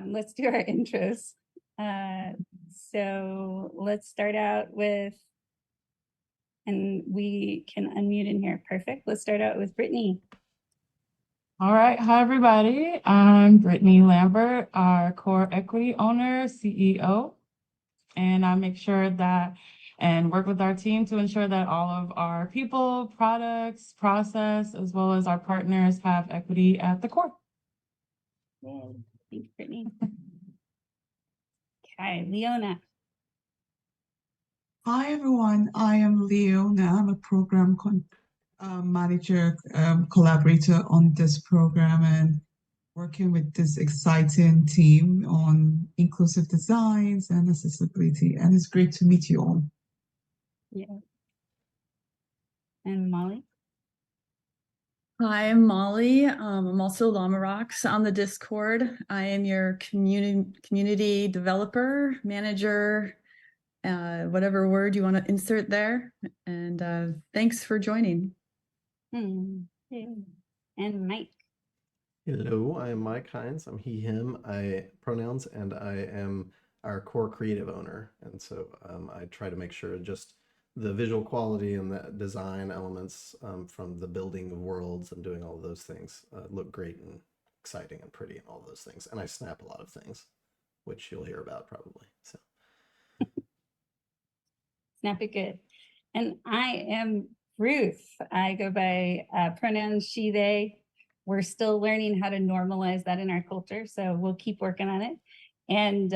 Let's do our intros. So let's start out with, and we can unmute in here. Perfect. Let's start out with Brittany. All right. Hi, everybody. I'm Brittany Lambert, our core equity owner, CEO, and I make sure that and work with our team to ensure that all of our people, products, process, as well as our partners have equity at the core. Yay. Thank you, Brittany. Okay, Leona. Hi, everyone. I am Leona. I'm a program manager, collaborator on this program and working with this exciting team on inclusive designs and accessibility. And it's great to meet you all. Yeah. And Molly. Hi, I'm Molly. I'm also Lamarox on the Discord. I am your community developer, manager, whatever word you want to insert there. And thanks for joining. And Mike. Hello, I am Mike Hines. I'm he, him, pronouns, and I am our core creative owner. And so I try to make sure just the visual quality and the design elements from the building of worlds and doing all of those things look great and exciting and pretty and all those things. And I snap a lot of things, which you'll hear about probably. So Snap it good. And I am Ruth. I go by pronouns she, they. We're still learning how to normalize that in our culture, so we'll keep working on it. And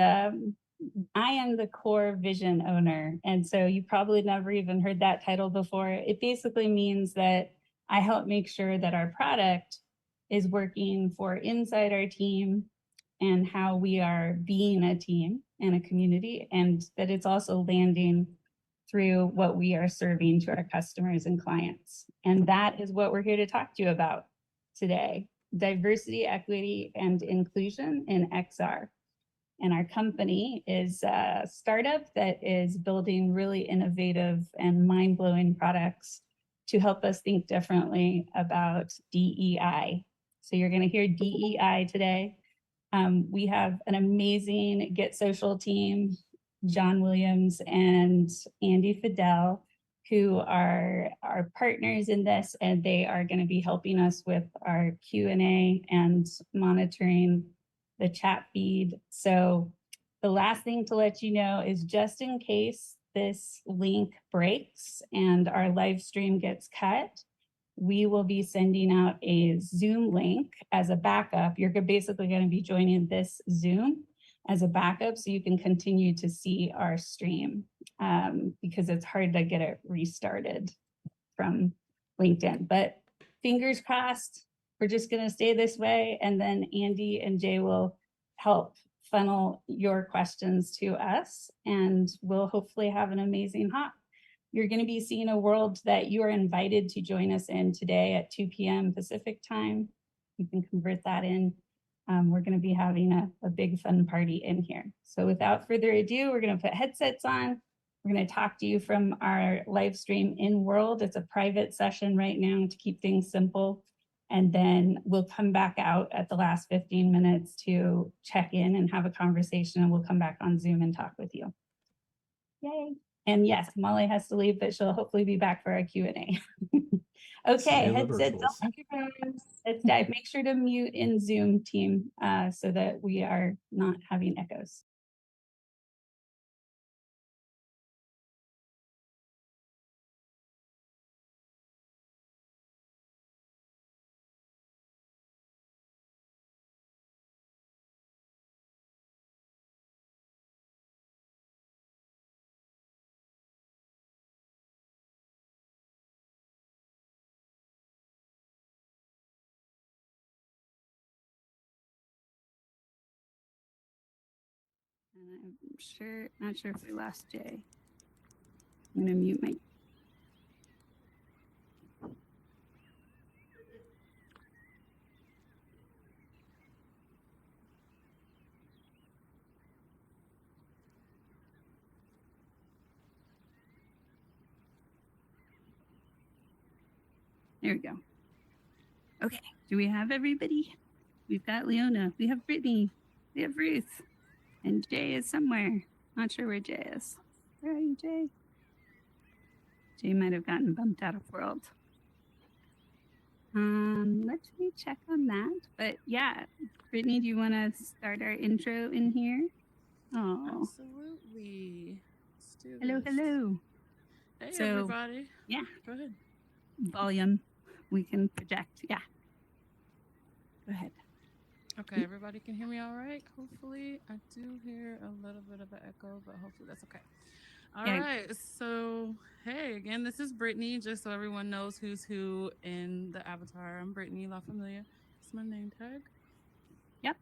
I am the core vision owner. And so you probably never even heard that title before. It basically means that I help make sure that our product is working for inside our team and how we are being a team and a community, and that it's also landing through what we are serving to our customers and clients. And that is what we're here to talk to you about today: diversity, equity, and inclusion in XR. And our company is a startup that is building really innovative and mind-blowing products to help us think differently about DEI. So you're going to hear DEI today. We have an amazing Get Social team, John Williams and Andy Fidel, who are our partners in this, and they are going to be helping us with our Q&A and monitoring the chat feed. So the last thing to let you know is, just in case this link breaks and our live stream gets cut, we will be sending out a Zoom link as a backup. You're basically going to be joining this Zoom as a backup so you can continue to see our stream, because it's hard to get it restarted from LinkedIn. But fingers crossed, we're just going to stay this way, and then Andy and Jay will help funnel your questions to us, and we'll hopefully have an amazing hop. You're going to be seeing a world that you are invited to join us in today at 2 p.m. Pacific time. You can convert that in. We're going to be having a big fun party in here. So without further ado, we're going to put headsets on. We're going to talk to you from our live stream in world. It's a private session right now to keep things simple. And then we'll come back out at the last 15 minutes to check in and have a conversation, and we'll come back on Zoom and talk with you. Yay. And yes, Molly has to leave, but she'll hopefully be back for our Q&A. Okay, headsets on. Thank you, guys. Let's dive. Make sure to mute in Zoom, team, so that we are not having echoes. And I'm not sure if we lost Jay. I'm going to mute my. There we go. Okay, do we have everybody? We've got Leona. We have Brittany. We have Ruth. And Jay is somewhere. Not sure where Jay is. Where are you, Jay? Jay might have gotten bumped out of world. Let me check on that. But yeah, Brittany, do you want to start our intro in here? Oh, Absolutely. Let's do hello, this. hello. Hey, So, everybody. yeah, Go ahead. volume. We can project. Yeah. Go ahead. Okay, everybody can hear me all right? Hopefully. I do hear a little bit of an echo, but hopefully that's okay. All Yeah. right. So, hey, again, this is Brittany, just so everyone knows who's who in the avatar. I'm Brittany La Familia. It's my name tag. Yep.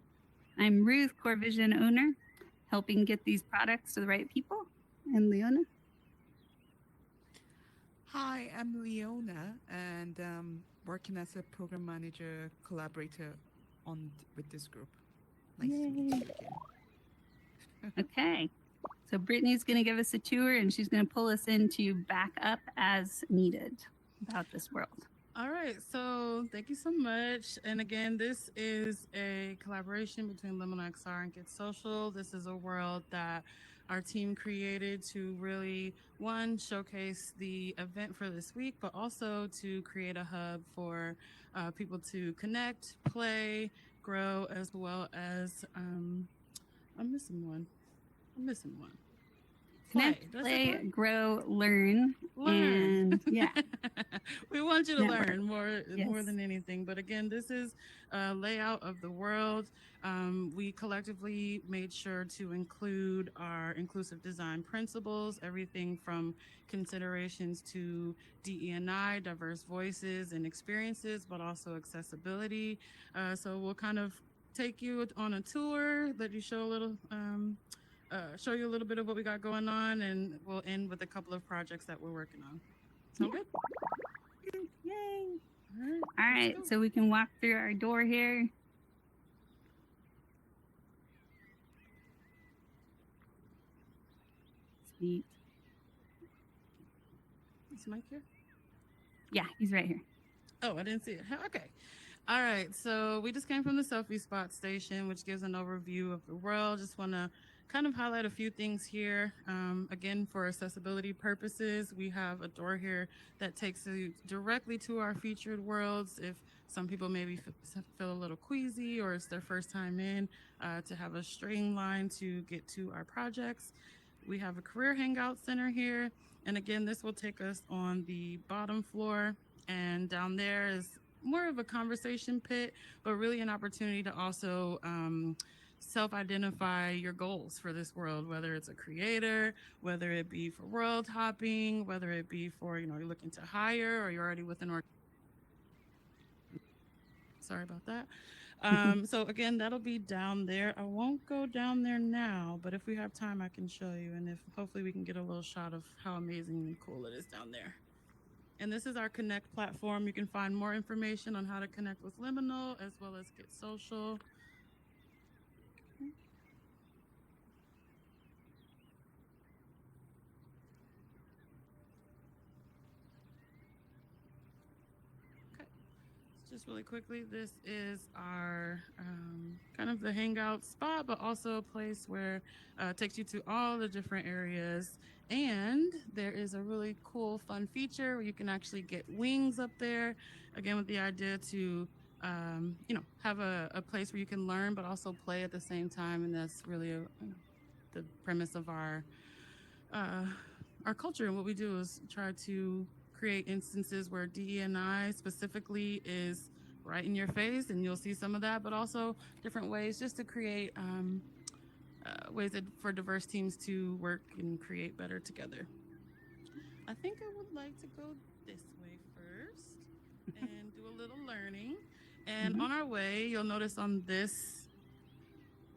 I'm Ruth, Core Vision owner, helping get these products to the right people. And Leona. Hi, I'm Leona, and working as a program manager collaborator with this group. Nice to meet you again. Okay. So Brittany's going to give us a tour and she's going to pull us into back up as needed about this world. All right, so thank you so much. And again, this is a collaboration between Liminal XR and Get Social. This is a world that our team created to really, one, showcase the event for this week, but also to create a hub for people to connect, play, grow, as well as, I'm missing one. Connect, That's play, it, grow, learn. And yeah. We want you to Network. learn more Yes. than anything. But again, this is a layout of the world. We collectively made sure to include our inclusive design principles, everything from considerations to DE&I, diverse voices and experiences, but also accessibility. So we'll kind of take you on a tour, let you show a little show you a little bit of what we got going on, and we'll end with a couple of projects that we're working on. Sound good? Yay. All All right. let's go. So we can walk through our door here. Sweet. Is Mike here? Yeah, he's right here. Oh, I didn't see it. Okay. All right. So we just came from the selfie spot station, which gives an overview of the world. Just want to kind of highlight a few things here. Again, for accessibility purposes, we have a door here that takes you directly to our featured worlds. If some people maybe feel a little queasy or it's their first time in, to have a streamline to get to our projects. We have a career hangout center here. And again, this will take us on the bottom floor. And down there is more of a conversation pit, but really an opportunity to also self-identify your goals for this world, whether it's a creator, whether it be for world hopping, whether it be for, you're looking to hire or you're already with an sorry about that. So again, that'll be down there. I won't go down there now, but if we have time, I can show you. And if hopefully we can get a little shot of how amazing and cool it is down there. And this is our Connect platform. You can find more information on how to connect with Liminal as well as Get Social. Okay. Just really quickly, this is our kind of the hangout spot, but also a place where it takes you to all the different areas. And there is a really cool, fun feature where you can actually get wings up there. Again, with the idea to, have a place where you can learn, but also play at the same time. And that's really the premise of our culture. And what we do is try to create instances where DE&I specifically is right in your face, and you'll see some of that, but also different ways just to create ways for diverse teams to work and create better together. I think I would like to go this way first and do a little learning. And on our way, you'll notice on this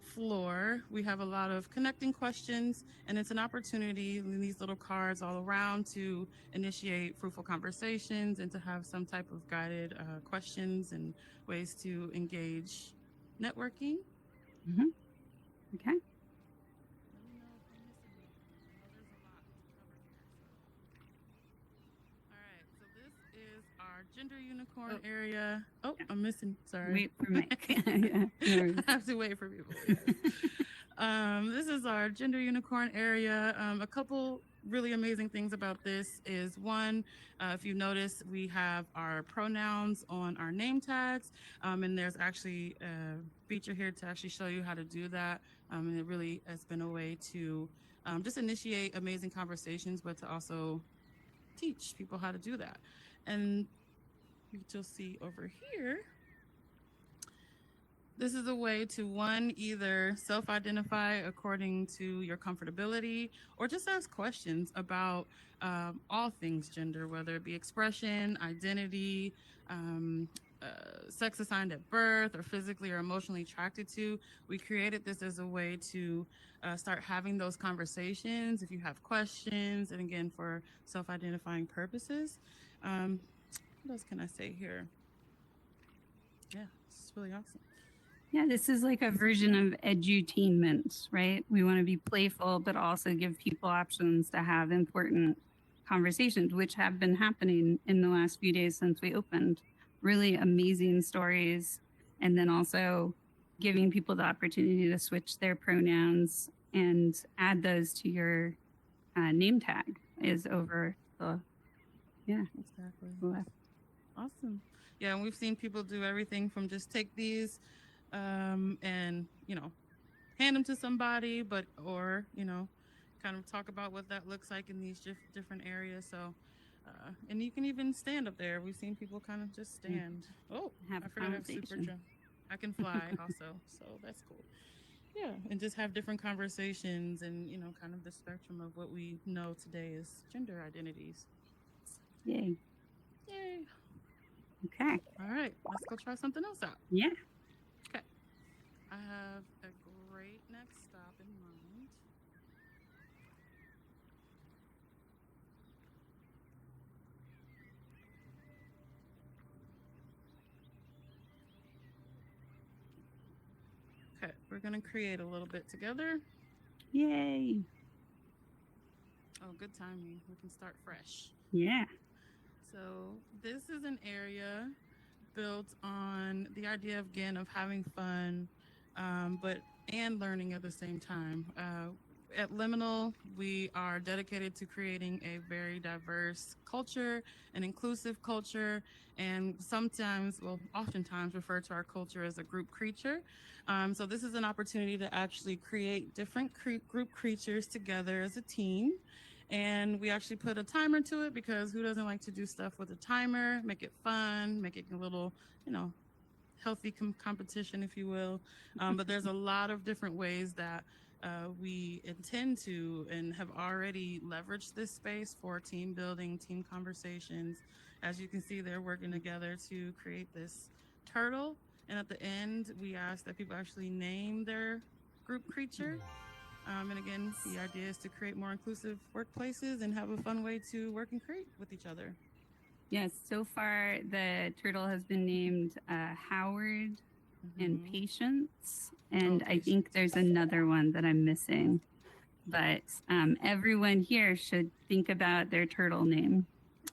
floor, we have a lot of connecting questions, and it's an opportunity in these little cards all around to initiate fruitful conversations and to have some type of guided questions and ways to engage networking. Okay. Let me know if I'm missing anything. I know there's a lot to cover here. All right, so this is our gender unicorn Oh. area. Oh, Yeah. I'm missing. Sorry. Wait for Mike. Yeah, no worries. I have to wait for people. Yes. This is our gender unicorn area. A couple really amazing things about this is one, if you notice, we have our pronouns on our name tags, and there's actually a feature here to actually show you how to do that. And it really has been a way to just initiate amazing conversations, but to also teach people how to do that. And you'll see over here, this is a way to one, either self-identify according to your comfortability or just ask questions about all things gender, whether it be expression, identity, sex assigned at birth, or physically or emotionally attracted to. We created this as a way to start having those conversations if you have questions, and again, for self-identifying purposes. What else can I say here? Yeah, this is really awesome. Yeah, this is like a version of edutainment, right? We want to be playful, but also give people options to have important conversations, which have been happening in the last few days since we opened. Really amazing stories. And then also giving people the opportunity to switch their pronouns and add those to your name tag is over the, yeah, Exactly. left. Awesome. Yeah, and we've seen people do everything from just take these and, hand them to somebody, but, or, kind of talk about what that looks like in these different areas. So, and you can even stand up there. We've seen people kind of just stand. Oh, Have I a forgot I have super conversation. jump. I can fly also, so that's cool. Yeah, and just have different conversations and, kind of the spectrum of what we know today is gender identities. Yay. Yay. Okay. All right, let's go try something else out. Yeah. Okay. I have a great next stop in mind. Okay, we're going to create a little bit together. Yay. Oh, good timing. We can start fresh. Yeah. So this is an area built on the idea again of having fun, and learning at the same time. At Liminal, we are dedicated to creating a very diverse culture, an inclusive culture, and oftentimes refer to our culture as a group creature. So this is an opportunity to actually create different group creatures together as a team. And we actually put a timer to it because who doesn't like to do stuff with a timer, make it fun, make it a little, healthy competition, if you will. But there's a lot of different ways that we intend to and have already leveraged this space for team building, team conversations. As you can see, they're working together to create this turtle. And at the end, we ask that people actually name their group creature. And again, the idea is to create more inclusive workplaces and have a fun way to work and create with each other. Yes, so far the turtle has been named Howard and Patience, and I think there's another one that I'm missing. But everyone here should think about their turtle name.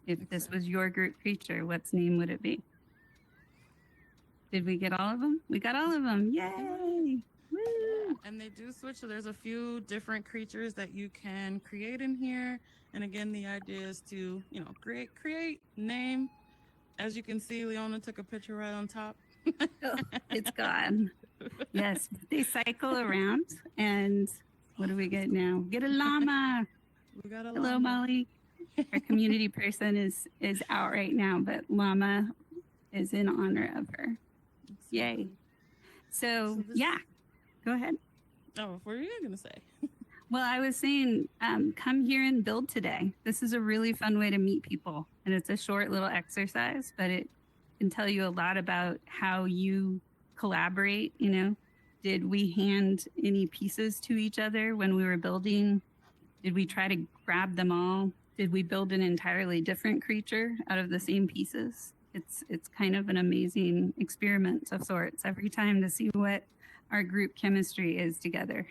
If this was your group creature, what's name would it be? Did we get all of them? We got all of them. Yay! Woo! Yeah, and they do switch. So there's a few different creatures that you can create in here. And again, the idea is to, create, name. As you can see, Leona took a picture right on top. Oh, it's gone. Yes, they cycle around. And what do we get now? Get a llama. We got a Hello, llama. Molly. Our community person is out right now, but llama is in honor of her. Yay. So yeah, go ahead. Oh, what were you going to say? Well, I was saying, come here and build today. This is a really fun way to meet people. And it's a short little exercise, but it can tell you a lot about how you collaborate. Did we hand any pieces to each other when we were building? Did we try to grab them all? Did we build an entirely different creature out of the same pieces? It's kind of an amazing experiment of sorts every time to see what our group chemistry is together.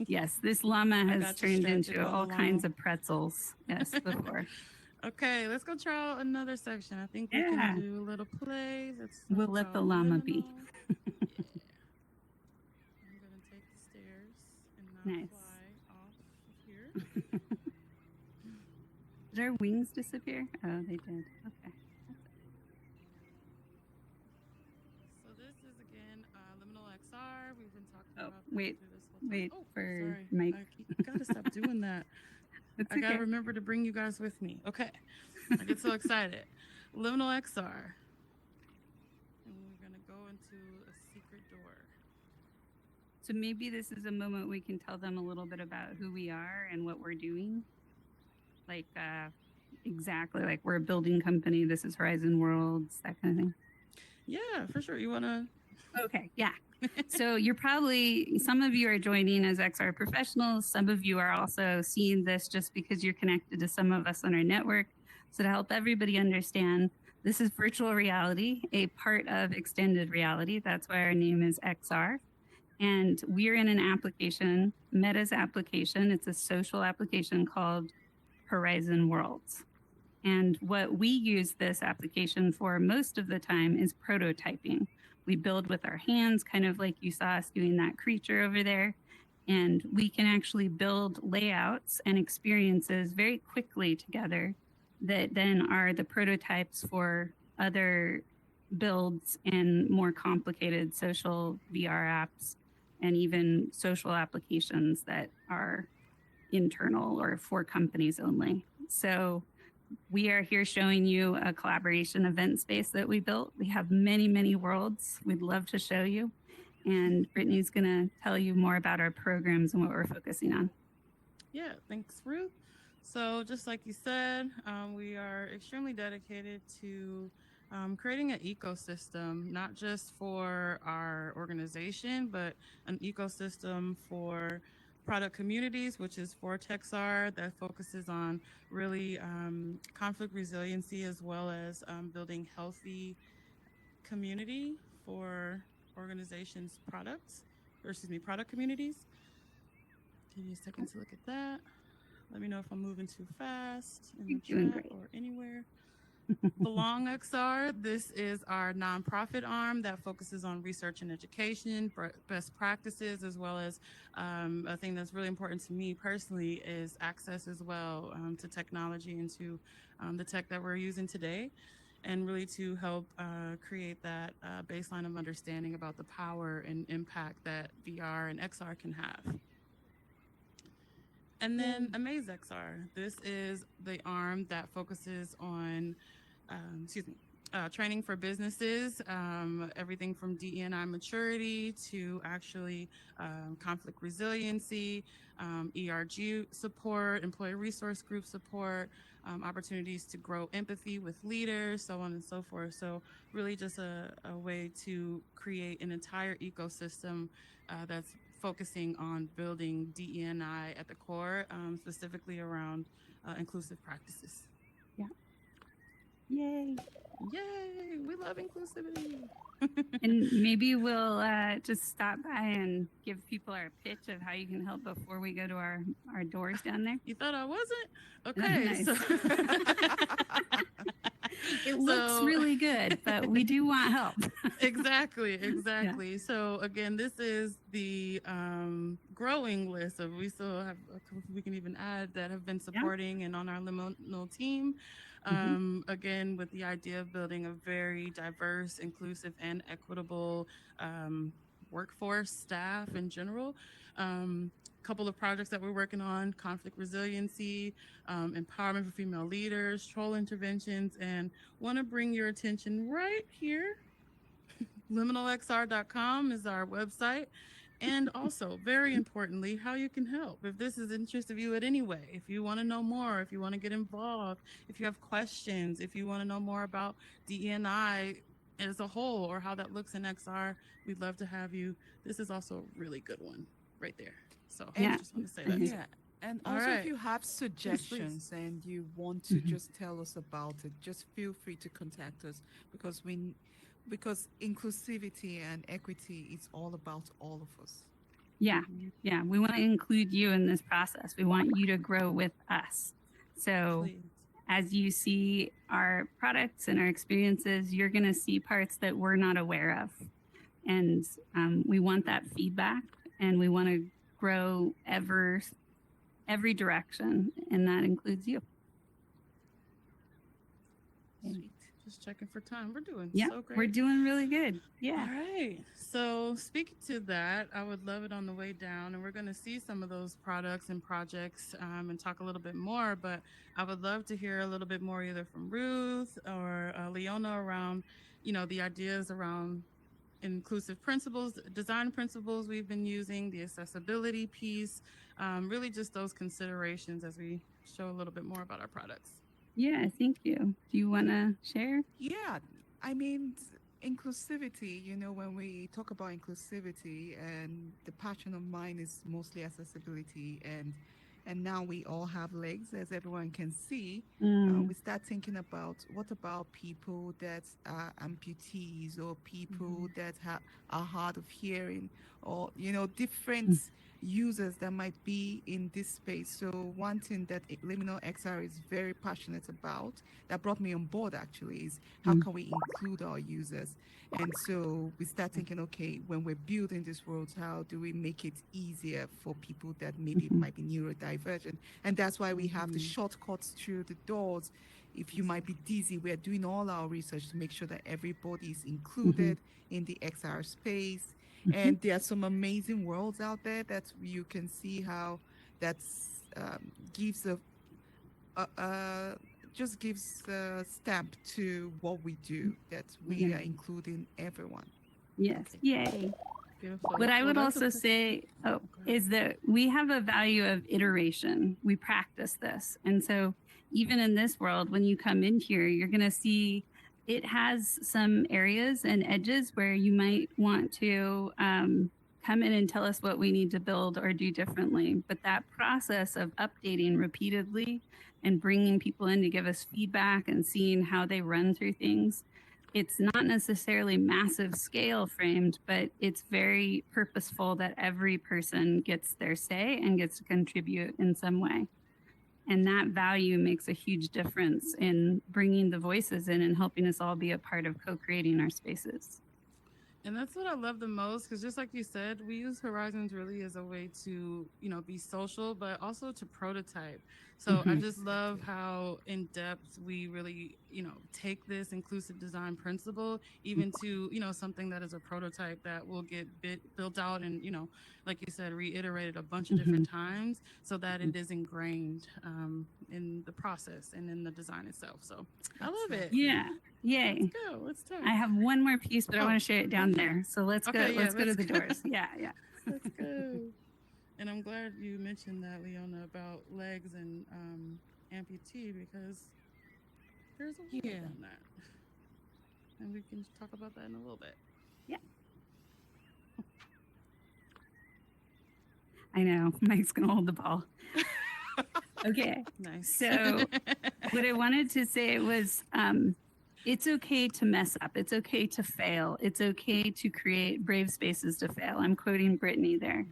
Yes, this llama has turned into all kinds of pretzels. Yes, before. Okay, let's go try out another section. I think we Yeah. can do a little play. We'll let the llama be. Yeah. I'm gonna take the stairs and not Nice. fly off of here. Did our wings disappear? Oh, they did. Okay. So this is again Liminal XR. We've been talking Oh, about this wait, through this whole time. wait Oh, for sorry. Mike. I gotta stop doing that. It's I gotta okay. remember to bring you guys with me. Okay. I get so excited. Liminal XR. And we're gonna go into a secret door. So maybe this is a moment we can tell them a little bit about who we are and what we're doing. Like exactly like we're a building company. This is Horizon Worlds, that kind of thing. Yeah, for sure. You wanna Okay, yeah. So you're probably, some of you are joining as XR professionals. Some of you are also seeing this just because you're connected to some of us on our network. So to help everybody understand, this is virtual reality, a part of extended reality. That's why our name is XR. And we're in an application, Meta's application. It's a social application called Horizon Worlds. And what we use this application for most of the time is prototyping. We build with our hands, kind of like you saw us doing that creature over there. And we can actually build layouts and experiences very quickly together that then are the prototypes for other builds and more complicated social VR apps and even social applications that are internal or for companies only. So we are here showing you a collaboration event space that we built. We have many, many worlds we'd love to show you. And Brittany's going to tell you more about our programs and what we're focusing on. Yeah, thanks, Ruth. So just like you said, we are extremely dedicated to creating an ecosystem, not just for our organization, but an ecosystem for product communities, which is for TechSAR, that focuses on really conflict resiliency as well as building healthy community for organizations' products, or excuse me, product communities. Give you a second to look at that. Let me know if I'm moving too fast in the You're doing chat great. or anywhere. Belong XR, this is our nonprofit arm that focuses on research and education, best practices, as well as a thing that's really important to me personally is access as well to technology and to the tech that we're using today, and really to help create that baseline of understanding about the power and impact that VR and XR can have. And then Amaze XR. This is the arm that focuses on, training for businesses, everything from DE&I maturity to actually conflict resiliency, ERG support, employee resource group support, opportunities to grow empathy with leaders, so on and so forth. So really just a way to create an entire ecosystem that's focusing on building DE&I at the core, specifically around inclusive practices. Yeah. Yay. Yay, we love inclusivity. And maybe we'll just stop by and give people our pitch of how you can help before we go to our doors down there. You thought I wasn't? Okay. Nice. So It looks really good, but we do want help. Exactly. Yeah. So again, this is the growing list of, we still have a couple we can even add that have been supporting and on our Liminal team. Again, with the idea of building a very diverse, inclusive, and equitable workforce, staff in general. Couple of projects that we're working on: conflict resiliency, empowerment for female leaders, troll interventions, and want to bring your attention right here. Liminalxr.com is our website. And also, very importantly, how you can help. If this is interest of you in any way, if you want to know more, if you want to get involved, if you have questions, if you want to know more about DE&I as a whole or how that looks in XR, we'd love to have you. This is also a really good one right there. So I just want to say that. Yeah. And also, if you have suggestions and you want to just tell us about it, just feel free to contact us, because inclusivity and equity is all about all of us. Yeah. Yeah. We want to include you in this process. We want you to grow with us. So as you see our products and our experiences, you're going to see parts that we're not aware of. And we want that feedback, and we want to grow every direction, and that includes you. Sweet. Just checking for time. We're doing Yeah, so great. we're doing really good. Yeah. All right. So speaking to that, I would love it on the way down, and we're going to see some of those products and projects and talk a little bit more. But I would love to hear a little bit more either from Ruth or Leona around, the ideas around inclusive principles, design principles we've been using, the accessibility piece, really just those considerations as we show a little bit more about our products. Yeah, thank you. Do you want to share? Yeah, I mean, inclusivity, when we talk about inclusivity, and the passion of mine is mostly accessibility, and now we all have legs, as everyone can see. We start thinking about what about people that are amputees, or people that are hard of hearing, or different users that might be in this space. So one thing that Liminal XR is very passionate about, that brought me on board actually, is how can we include our users? And so we start thinking, okay, when we're building this world, how do we make it easier for people that maybe might be neurodivergent? And that's why we have the shortcuts through the doors. If you might be dizzy, we're doing all our research to make sure that everybody is included in the XR space. And there are some amazing worlds out there that you can see how that's gives just gives a stamp to what we do, that we are including everyone. Yes. Yay. Beautiful. What I would that's also say is that we have a value of iteration. We practice this. And so even in this world, when you come in here, you're going to see it has some areas and edges where you might want to come in and tell us what we need to build or do differently. But that process of updating repeatedly and bringing people in to give us feedback and seeing how they run through things, it's not necessarily massive scale framed, but it's very purposeful that every person gets their say and gets to contribute in some way. And that value makes a huge difference in bringing the voices in and helping us all be a part of co-creating our spaces. And that's what I love the most, because just like you said, we use Horizons really as a way to, be social, but also to prototype. So I just love how in depth we really, take this inclusive design principle even to, something that is a prototype that will get built out and, like you said, reiterated a bunch of different times so that it is ingrained in the process and in the design itself. So I love it. Yeah. Yay. Let's go. Let's talk. I have one more piece, but I want to share it down there. So let's go. Let's go to the doors. Yeah. Let's go. And I'm glad you mentioned that, Leona, about legs and amputee, because there's a word on that. And we can talk about that in a little bit. Yeah. I know. Mike's going to hold the ball. Okay. Nice. So what I wanted to say was it's okay to mess up. It's okay to fail. It's okay to create brave spaces to fail. I'm quoting Brittany there.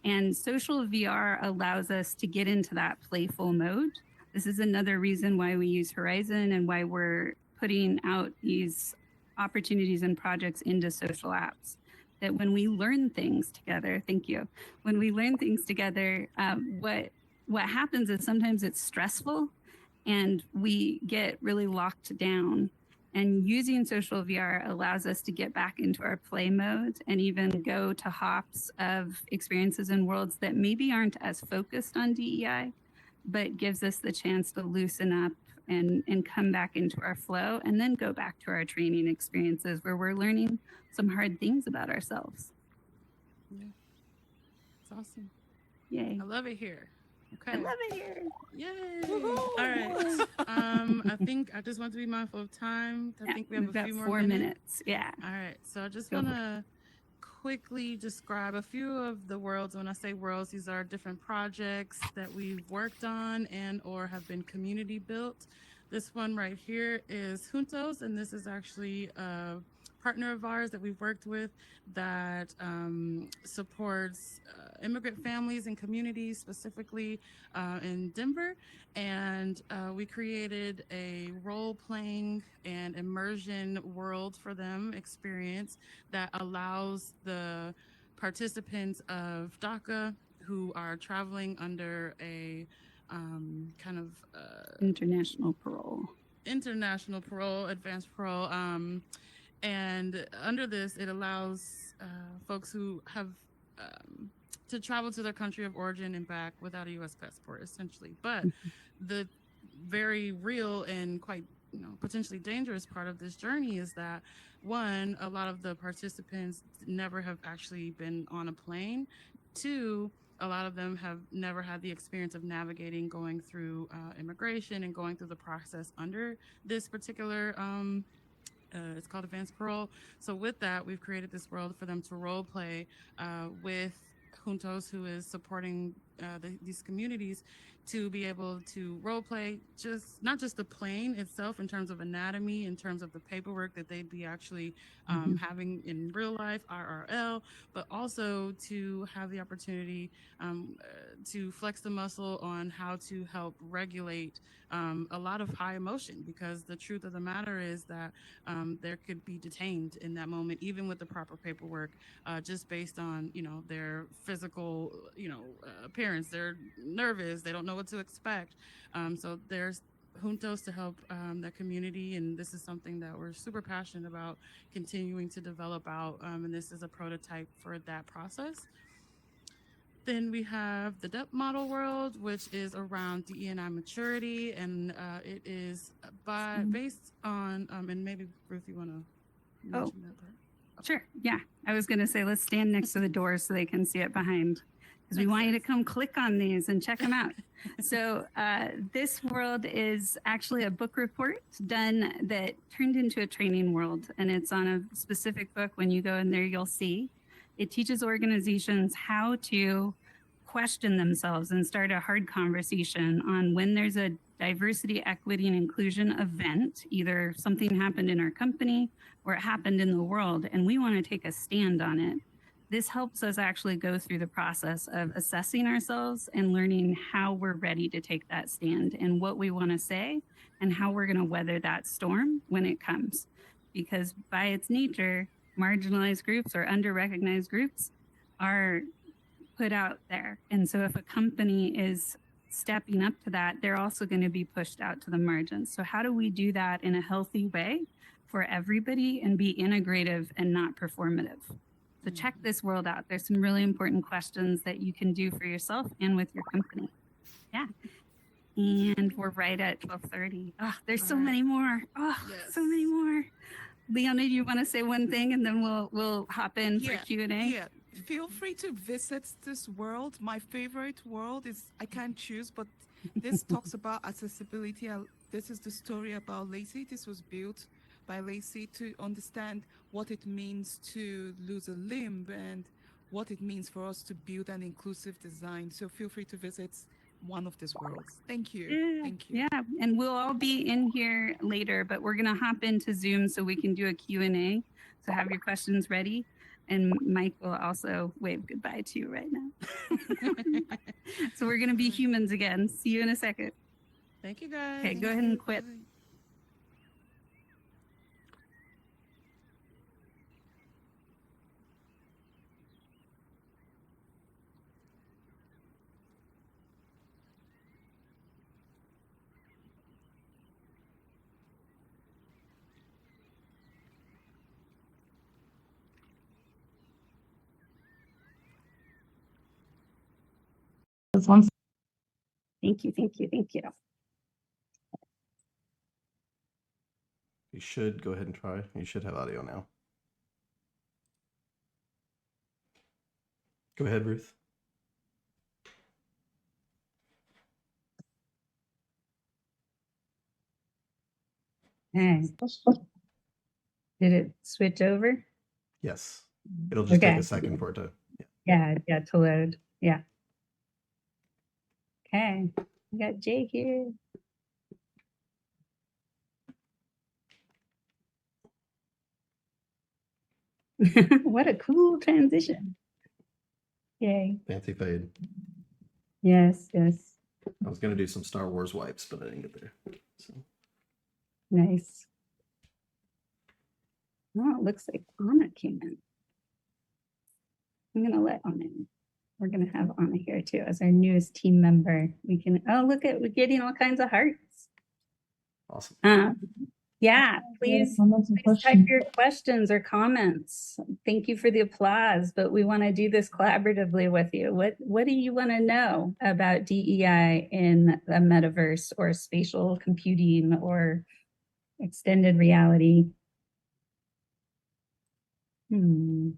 And social VR allows us to get into that playful mode. This is another reason why we use Horizon and why we're putting out these opportunities and projects into social apps. That when we learn things together, thank you. When we learn things together, what happens is sometimes it's stressful and we get really locked down. And using social VR allows us to get back into our play mode and even go to hops of experiences and worlds that maybe aren't as focused on DEI, but gives us the chance to loosen up and come back into our flow, and then go back to our training experiences where we're learning some hard things about ourselves. Yeah. It's awesome. Yay. I love it here. Okay. I love it here. Yay. All right. I think I just want to be mindful of time. I think we have a few more 4 minutes. Yeah. All right. So I just Go want to quickly describe a few of the worlds. When I say worlds, these are different projects that we've worked on and or have been community built. This one right here is Juntos, and this is actually a partner of ours that we've worked with that supports immigrant families and communities, specifically in Denver. And we created a role-playing and immersion world for them experience that allows the participants of DACA who are traveling under a kind of International parole. international parole, advanced parole. And under this, it allows folks who have to travel to their country of origin and back without a U.S. passport, essentially. But the very real and quite potentially dangerous part of this journey is that, one, a lot of the participants never have actually been on a plane. Two, a lot of them have never had the experience of navigating going through immigration and going through the process under this particular it's called advanced parole. So with that, we've created this world for them to role play with Juntos, who is supporting these communities, to be able to role play not just the plane itself in terms of anatomy, in terms of the paperwork that they'd be actually having in real life, IRL, but also to have the opportunity to flex the muscle on how to help regulate a lot of high emotion, because the truth of the matter is that there could be detained in that moment, even with the proper paperwork, just based on their physical appearance. They're nervous, they don't know what to expect. So there's Juntos to help that community, and this is something that we're super passionate about continuing to develop out, and this is a prototype for that process. Then we have the DEP model world, which is around DE&I maturity, and it is based on, and maybe Ruth, you want to mention that part? Sure. Yeah. I was going to say, let's stand next to the doors so they can see it behind, because we want you to come click on these and check them out. So this world is actually a book report done that turned into a training world, and it's on a specific book. When you go in there, you'll see. It teaches organizations how to question themselves and start a hard conversation on when there's a diversity, equity, and inclusion event, either something happened in our company or it happened in the world, and we want to take a stand on it. This helps us actually go through the process of assessing ourselves and learning how we're ready to take that stand and what we want to say and how we're going to weather that storm when it comes. Because by its nature, marginalized groups or under-recognized groups are put out there. And so if a company is stepping up to that, they're also going to be pushed out to the margins. So how do we do that in a healthy way for everybody and be integrative and not performative? So check this world out. There's some really important questions that you can do for yourself and with your company. Yeah. And we're right at 12:30. Oh, there's so many more. Oh, so many more. Leona, you want to say one thing and then we'll hop in for Q&A? Yeah. Feel free to visit this world. My favorite world is, I can't choose, but this talks about accessibility. This is the story about Lacey. This was built by Lacey to understand what it means to lose a limb and what it means for us to build an inclusive design. So feel free to visit one of these worlds. Thank you. Yeah, Thank you. Yeah, and we'll all be in here later, but we're going to hop into Zoom so we can do a Q&A. So have your questions ready. And Mike will also wave goodbye to you right now. So we're going to be humans again. See you in a second. Thank you, guys. Okay, go ahead and quit. Thank you, thank you, thank you. You should go ahead and try. You should have audio now. Go ahead, Ruth. Hey. Did it switch over? Yes. It'll just take Okay. a second for it to. Yeah, to load. Yeah. Okay, we got Jay here. What a cool transition. Yay. Fancy fade. Yes, yes. I was gonna do some Star Wars wipes, but I didn't get there. So Nice. Oh, it looks like Anna came in. I'm gonna let Anna in. We're gonna have Anna here too as our newest team member. We can, oh, look at, we're getting all kinds of hearts. awesome. Yeah, please type your questions or comments. Thank you for the applause, but we want to do this collaboratively with you. What do you want to know about DEI in the metaverse or spatial computing or extended reality? There's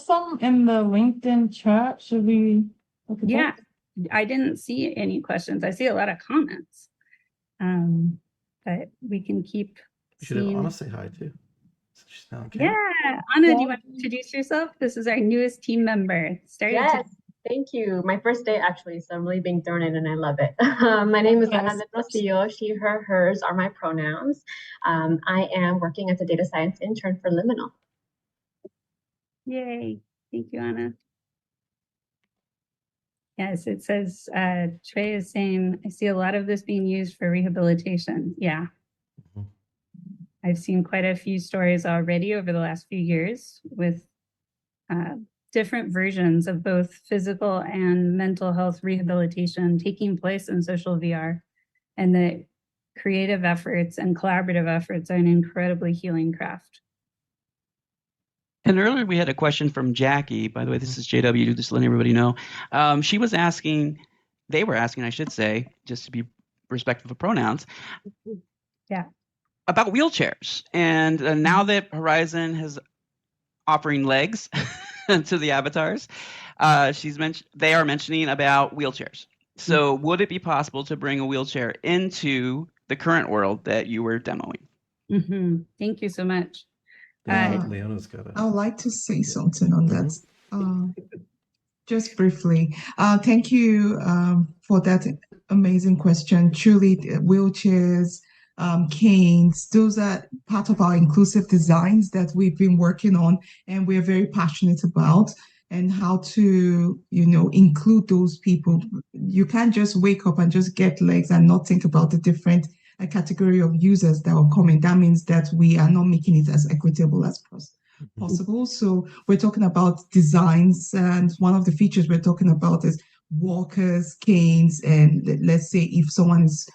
some in the LinkedIn chat. Should we look at Yeah, those? I didn't see any questions. I see a lot of comments. But we can keep You should have seeing. Anna say hi too. So she's now on camera. Yeah, Anna, do you want to introduce yourself? This is our newest team member. Yes, thank you. My first day actually, so I'm really being thrown in and I love it. My name is Ana del Rocío. She, her, hers are my pronouns. I am working as a data science intern for Liminal. Yay. Thank you, Anna. Yes, it says, Trey is saying, I see a lot of this being used for rehabilitation. Yeah. Mhm. I've seen quite a few stories already over the last few years with different versions of both physical and mental health rehabilitation taking place in social VR. And the creative efforts and collaborative efforts are an incredibly healing craft. And earlier we had a question from Jackie. By the way, this is JW, just letting everybody know. She was asking, they were asking, I should say, just to be respectful of pronouns. Yeah. About wheelchairs. And now that Horizon has offering legs to the avatars, they are mentioning about wheelchairs. So would it be possible to bring a wheelchair into the current world that you were demoing? Thank you so much. Leona's got it. I would like to say something on that. Just briefly. Thank you for that amazing question. Truly, wheelchairs, canes, those are part of our inclusive designs that we've been working on and we're very passionate about, and how to, include those people. You can't just wake up and just get legs and not think about the different category of users that are coming. That means that we are not making it as equitable as possible. So we're talking about designs, and one of the features we're talking about is walkers, canes, and let's say if someone is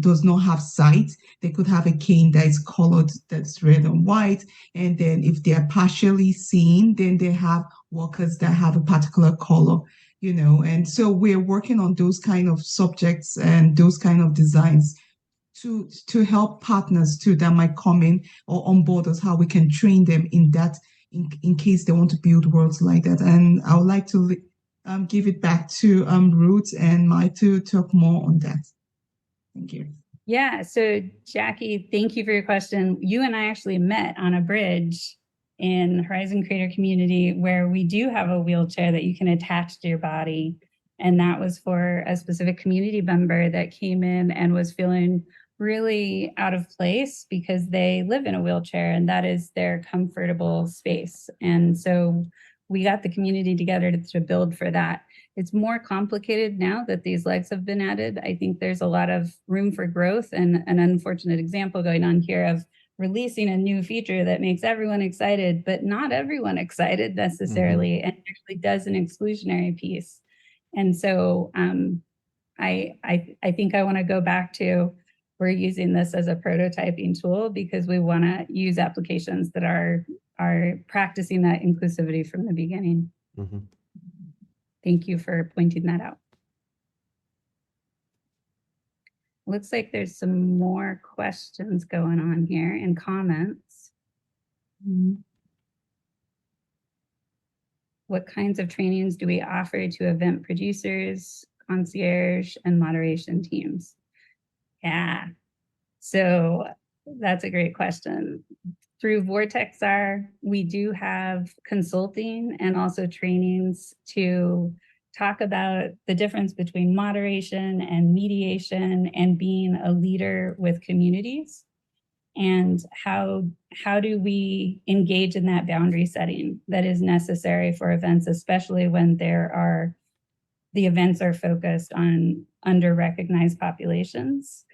does not have sight, they could have a cane that is colored, that's red and white. And then if they are partially seen, then they have walkers that have a particular color. And so we're working on those kind of subjects and those kind of designs to help partners too that might come in or onboard us, how we can train them in that in case they want to build worlds like that. And I would like to give it back to Ruth and Mike to talk more on that. Thank you. Yeah, so Jackie, thank you for your question. You and I actually met on a bridge in Horizon Creator Community where we do have a wheelchair that you can attach to your body. And that was for a specific community member that came in and was feeling really out of place because they live in a wheelchair and that is their comfortable space. And so we got the community together to build for that. It's more complicated now that these legs have been added. I think there's a lot of room for growth, and an unfortunate example going on here of releasing a new feature that makes everyone excited, but not everyone excited necessarily, and actually does an exclusionary piece. And so I think I want to go back to, we're using this as a prototyping tool because we want to use applications that are practicing that inclusivity from the beginning. Thank you for pointing that out. Looks like there's some more questions going on here and comments. What kinds of trainings do we offer to event producers, concierge, and moderation teams? Yeah, so that's a great question. Through VortexR, we do have consulting and also trainings to talk about the difference between moderation and mediation and being a leader with communities. and how do we engage in that boundary setting that is necessary for events, especially when the events are focused on under-recognized populations?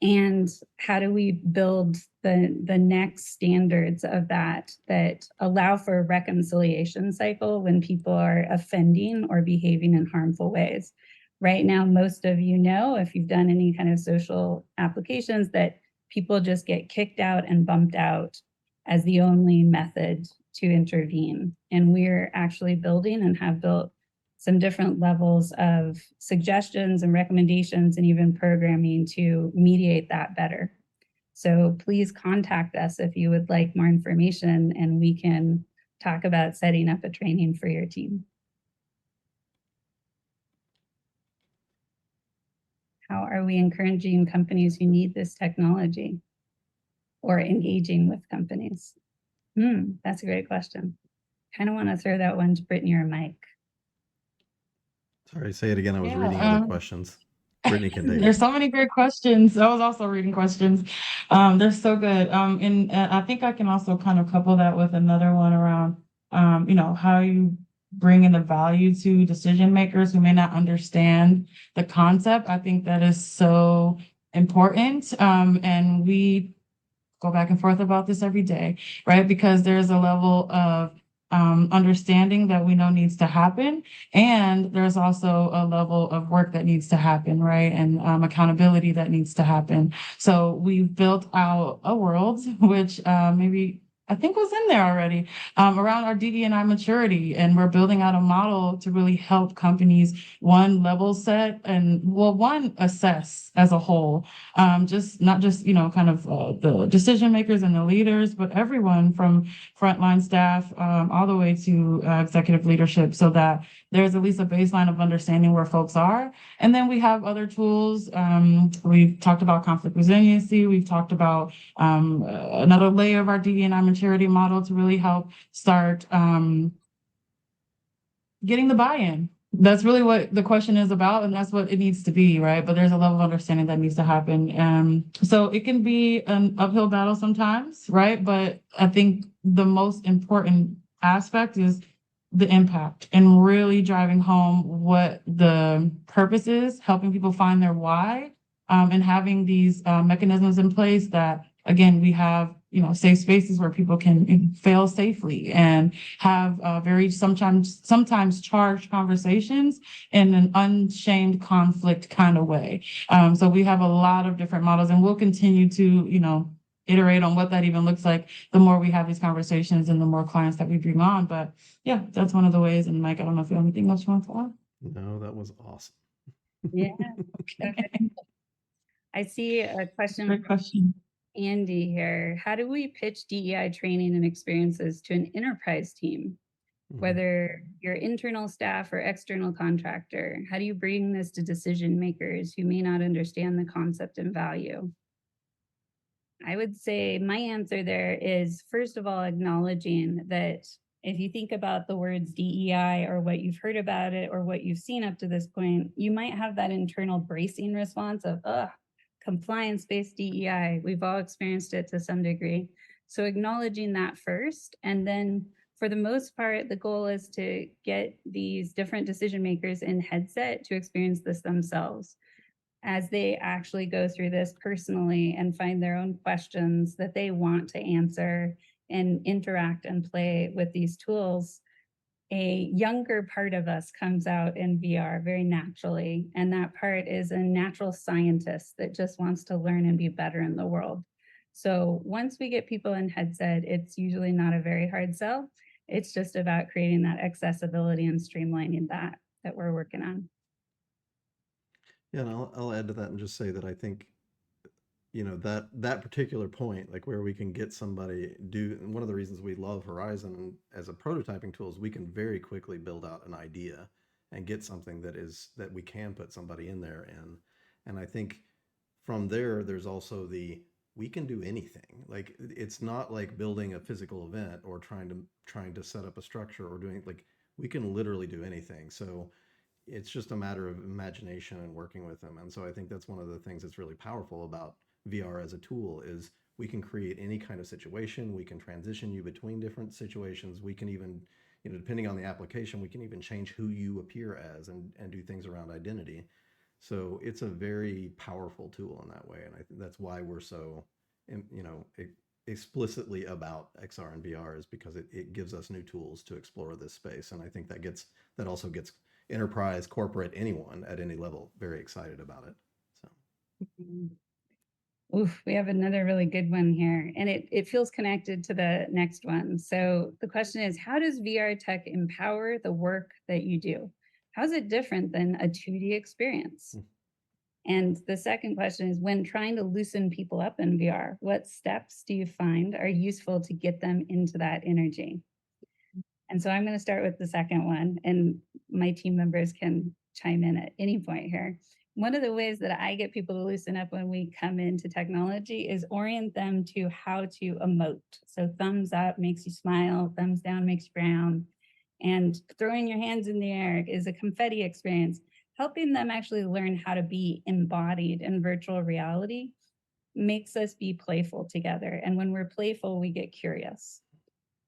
And how do we build the next standards of that allow for a reconciliation cycle when people are offending or behaving in harmful ways? Right now, most of you know, if you've done any kind of social applications, that people just get kicked out and bumped out as the only method to intervene. And we're actually building and have built some different levels of suggestions and recommendations and even programming to mediate that better. So please contact us if you would like more information, and we can talk about setting up a training for your team. How are we encouraging companies who need this technology or engaging with companies? That's a great question. Kind of want to throw that one to Brittany or Mike. Sorry, say it again. I was Yeah, reading other questions. Brittany can take There's it. so many great questions. I was also reading questions. They're so good. And I think I can also kind of couple that with another one around, how you bring in the value to decision makers who may not understand the concept. I think that is so important. And we go back and forth about this every day, right? Because there's a level of understanding that we know needs to happen. And there's also a level of work that needs to happen, right? And accountability that needs to happen. So we've built out a world, which maybe I think was in there already, around our DE&I maturity. And we're building out a model to really help companies, level set and assess as a whole. Not just the decision makers and the leaders, but everyone from frontline staff all the way to executive leadership, so that there's at least a baseline of understanding where folks are. And then we have other tools. We've talked about conflict resiliency. We've talked about another layer of our DE&I maturity model to really help start getting the buy-in. That's really what the question is about, and that's what it needs to be, right? But there's a level of understanding that needs to happen. So it can be an uphill battle sometimes, right? But I think the most important aspect is the impact and really driving home what the purpose is, helping people find their why, and having these mechanisms in place that, again, we have safe spaces where people can fail safely and have very sometimes charged conversations in an unshamed conflict kind of way. So we have a lot of different models, and we'll continue to iterate on what that even looks like the more we have these conversations and the more clients that we bring on. But yeah, that's one of the ways. And Mike, I don't know if you have anything else you want to add. No, that was awesome. Yeah. Okay. I see a question Great question. Andy here. How do we pitch DEI training and experiences to an enterprise team, whether you're internal staff or external contractor? How do you bring this to decision makers who may not understand the concept and value? I would say my answer there is, first of all, acknowledging that if you think about the words DEI or what you've heard about it or what you've seen up to this point, you might have that internal bracing response of, compliance-based DEI. We've all experienced it to some degree. So acknowledging that first, and then for the most part, the goal is to get these different decision makers in headset to experience this themselves as they actually go through this personally and find their own questions that they want to answer and interact and play with these tools. A younger part of us comes out in VR very naturally, and that part is a natural scientist that just wants to learn and be better in the world. So once we get people in headset, it's usually not a very hard sell. It's just about creating that accessibility and streamlining that we're working on. Yeah, and I'll add to that and just say that I think, that particular point, like where we can get somebody and one of the reasons we love Horizon as a prototyping tool is we can very quickly build out an idea and get something that we can put somebody in there in. And I think from there's also we can do anything. Like, it's not like building a physical event or trying to set up a structure or doing, like, we can literally do anything. So it's just a matter of imagination and working with them. And so I think that's one of the things that's really powerful about VR as a tool is we can create any kind of situation. We can transition you between different situations. We can even, depending on the application, we can even change who you appear as and do things around identity. So it's a very powerful tool in that way. And I think that's why we're so, explicitly about XR and VR, is because it gives us new tools to explore this space. And I think that also gets enterprise, corporate, anyone at any level very excited about it. So. Oof, we have another really good one here, and it feels connected to the next one. So the question is, how does VR tech empower the work that you do? How's it different than a 2D experience? And the second question is, when trying to loosen people up in VR, what steps do you find are useful to get them into that energy? And so I'm going to start with the second one, and my team members can chime in at any point here. One of the ways that I get people to loosen up when we come into technology is orient them to how to emote. So thumbs up makes you smile, thumbs down makes you frown, and throwing your hands in the air is a confetti experience. Helping them actually learn how to be embodied in virtual reality makes us be playful together. And when we're playful, we get curious.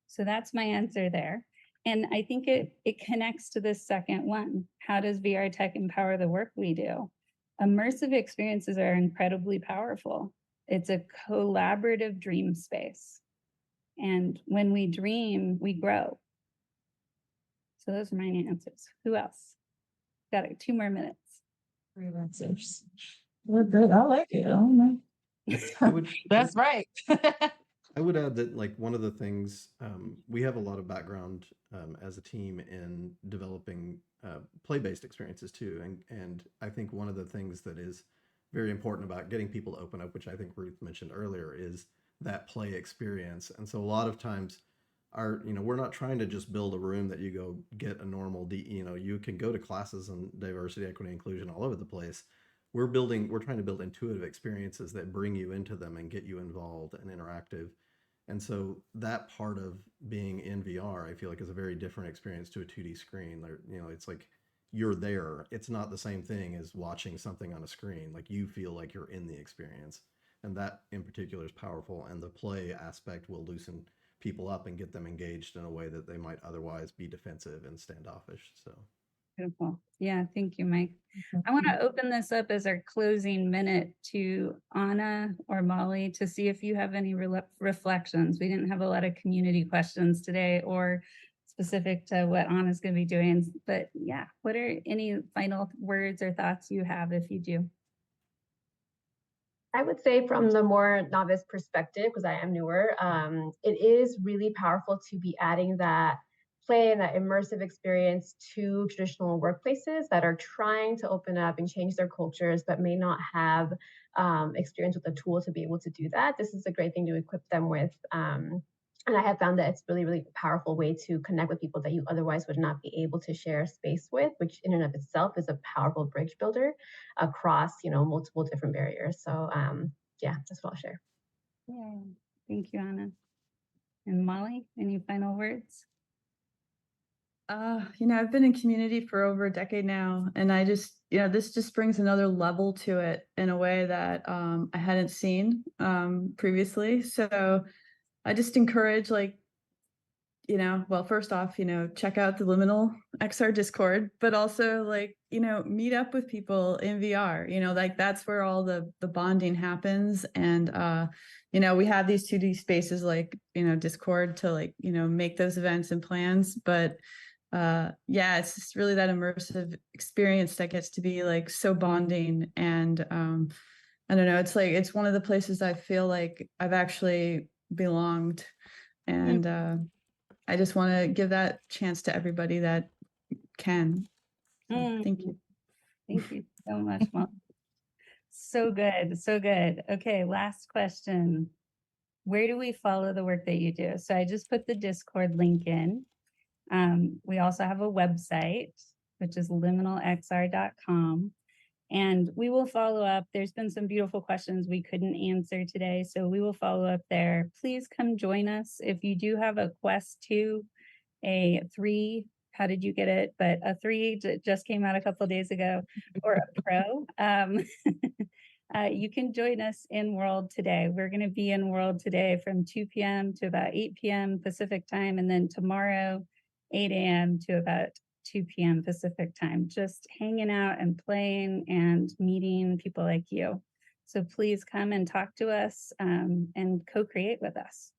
So that's my answer there. And I think it connects to this second one. How does VR tech empower the work we do? Immersive experiences are incredibly powerful. It's a collaborative dream space. And when we dream, we grow. So those are my answers. Who else? Got 2 more minutes. Freelancers. Well, good. I like it. I don't know. That's right. I would add that, like, one of the things, we have a lot of background as a team in developing play-based experiences too. And I think one of the things that is very important about getting people to open up, which I think Ruth mentioned earlier, is that play experience. And so a lot of times we're not trying to just build a room that you go get a normal you can go to classes on diversity, equity, inclusion all over the place. We're trying to build intuitive experiences that bring you into them and get you involved and interactive. And so that part of being in VR, I feel like, is a very different experience to a 2D screen. It's like you're there. It's not the same thing as watching something on a screen. Like, you feel like you're in the experience. And that in particular is powerful. And the play aspect will loosen people up and get them engaged in a way that they might otherwise be defensive and standoffish. So beautiful. Yeah, thank you, Mike. I want to open this up as our closing minute to Anna or Molly to see if you have any reflections. We didn't have a lot of community questions today or specific to what Anna's going to be doing, but yeah, what are any final words or thoughts you have if you do? I would say, from the more novice perspective, because I am newer, it is really powerful to be adding that play and that immersive experience to traditional workplaces that are trying to open up and change their cultures, but may not have experience with the tool to be able to do that. This is a great thing to equip them with. And I have found that it's really, really powerful way to connect with people that you otherwise would not be able to share space with, which in and of itself is a powerful bridge builder across, multiple different barriers. So yeah, that's what I'll share. Yeah, thank you, Anna. And Molly, any final words? I've been in community for over a decade now, and I just, this just brings another level to it in a way that I hadn't seen previously. So I just encourage, well, first off, check out the Liminal XR Discord, but also meet up with people in VR, that's where all the bonding happens. And, we have these 2D spaces Discord to make those events and plans, but yeah, it's just really that immersive experience that gets to be so bonding. And I don't know, it's one of the places I feel like I've actually belonged. And I just want to give that chance to everybody that can. So, thank you. Thank you so much, Mom. So good. So good. Okay, last question. Where do we follow the work that you do? So I just put the Discord link in. We also have a website, which is liminalxr.com. And we will follow up. There's been some beautiful questions we couldn't answer today, so we will follow up there. Please come join us. If you do have a Quest 2, a 3, how did you get it? But a 3 just came out a couple of days ago, or a Pro. you can join us in World Today. We're going to be in World Today from 2 p.m. to about 8 p.m. Pacific time, and then tomorrow, 8 a.m. to about 2 p.m. Pacific time, just hanging out and playing and meeting people like you. So please come and talk to us and co-create with us.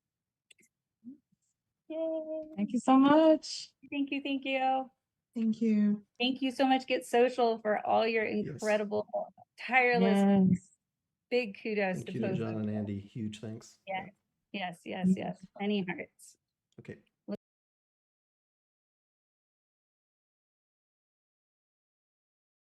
Yay. Thank you so much. Thank you. Thank you. Thank you. Thank you so much, Get Social, for all your incredible, tireless, Yes. big kudos Thank to you to both John of and you. Andy. Huge thanks. Yes, yes, yes, yes. Many hearts.